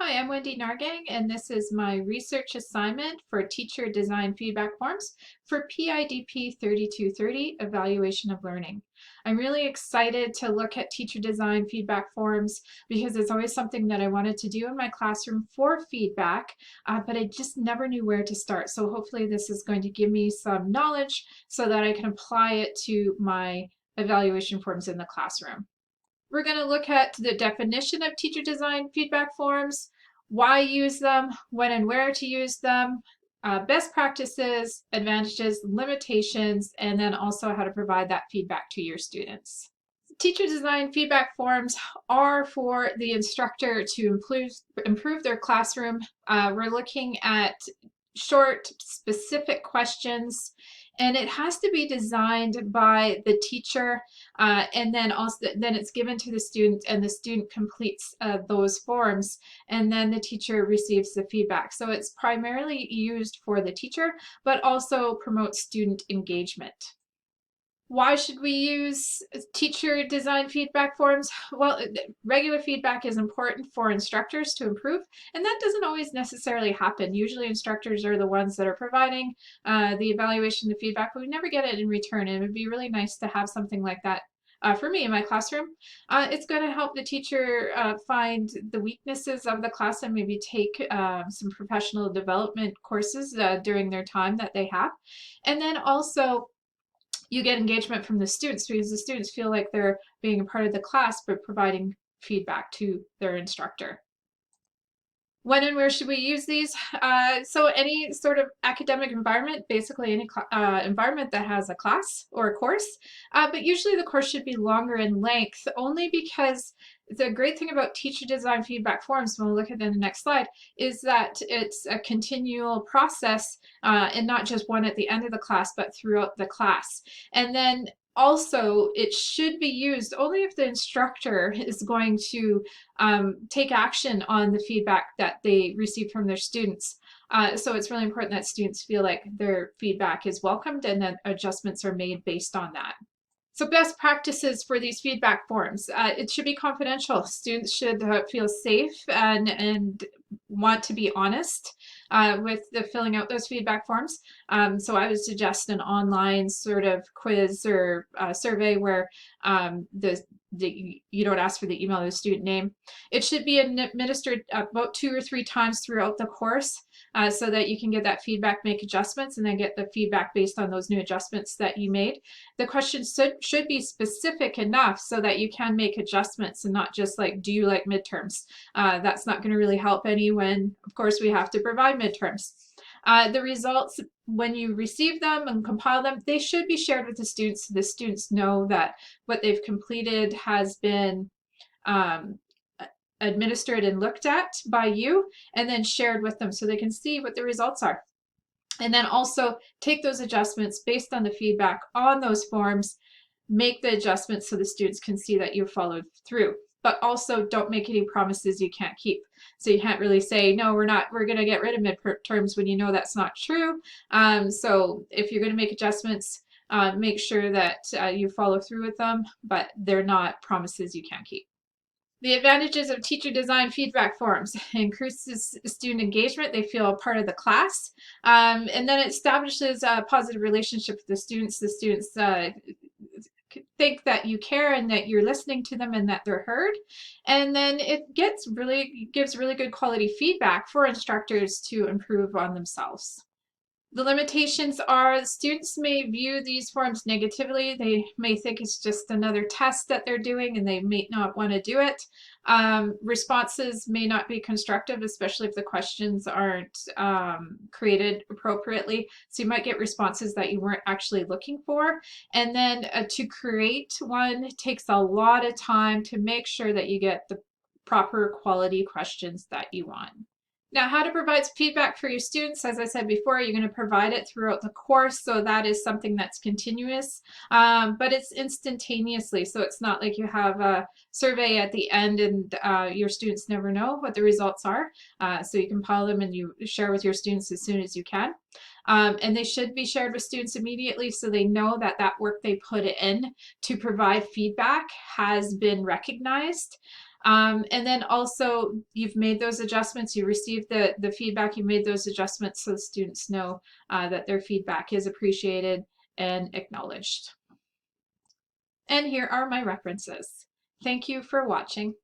Hi, I'm Wendy Nargang, and this is my research assignment for teacher design feedback forms for PIDP 3230, Evaluation of Learning. I'm really excited to look at teacher design feedback forms because it's always something that I wanted to do in my classroom for feedback, but I just never knew where to start. So hopefully this is going to give me some knowledge so that I can apply it to my evaluation forms in the classroom. We're going to look at the definition of teacher design feedback forms, why use them, when and where to use them, best practices, advantages, limitations, and then also how to provide that feedback to your students. Teacher design feedback forms are for the instructor to improve their classroom. We're looking at short, specific questions, and it has to be designed by the teacher, and then it's given to the student, and the student completes those forms, and then the teacher receives the feedback. So it's primarily used for the teacher, but also promotes student engagement. Why should we use teacher design feedback forms? Well, regular feedback is important for instructors to improve, and that doesn't always necessarily happen. Usually instructors are the ones that are providing the evaluation, the feedback, but we never get it in return, and it would be really nice to have something like that for me in my classroom. It's going to help the teacher find the weaknesses of the class and maybe take some professional development courses during their time that they have. And then also you get engagement from the students because the students feel like they're being a part of the class but providing feedback to their instructor. When and where should we use these? So any sort of academic environment, basically any environment that has a class or a course, but usually the course should be longer in length only because the great thing about teacher design feedback forms, when we look at it in the next slide, is that it's a continual process and not just one at the end of the class, but throughout the class. And then also, it should be used only if the instructor is going to take action on the feedback that they receive from their students. So it's really important that students feel like their feedback is welcomed and that adjustments are made based on that. So best practices for these feedback forms. It should be confidential. Students should feel safe and want to be honest with the filling out those feedback forms. So I would suggest an online sort of quiz or survey where you don't ask for the email or the student name. It should be administered about 2 or 3 times throughout the course so that you can get that feedback, make adjustments, and then get the feedback based on those new adjustments that you made. The questions should be specific enough so that you can make adjustments and not just like, do you like midterms? That's not going to really help any when, of course, we have to provide midterms. The results, when you receive them and compile them, they should be shared with the students so the students know that what they've completed has been administered and looked at by you and then shared with them so they can see what the results are. And then also take those adjustments based on the feedback on those forms, make the adjustments so the students can see that you followed through. But also don't make any promises you can't keep. So you can't really say, no, we're going to get rid of midterms when you know that's not true. So if you're going to make adjustments, make sure that you follow through with them, but they're not promises you can't keep. The advantages of teacher design feedback forms: it increases student engagement, they feel a part of the class, and then it establishes a positive relationship with the students. The students think that you care and that you're listening to them and that they're heard, and then it gives really good quality feedback for instructors to improve on themselves. The limitations are students may view these forms negatively. They may think it's just another test that they're doing and they may not want to do it. Responses may not be constructive, especially if the questions aren't created appropriately. So you might get responses that you weren't actually looking for. And then to create one takes a lot of time to make sure that you get the proper quality questions that you want. Now, how to provide feedback for your students. As I said before, you're going to provide it throughout the course, so that is something that's continuous, but it's instantaneously, so it's not like you have a survey at the end and your students never know what the results are, so you compile them and you share with your students as soon as you can. And they should be shared with students immediately so they know that that work they put in to provide feedback has been recognized. And then also you've made those adjustments, you received the feedback, you made those adjustments so the students know that their feedback is appreciated and acknowledged. And here are my references. Thank you for watching.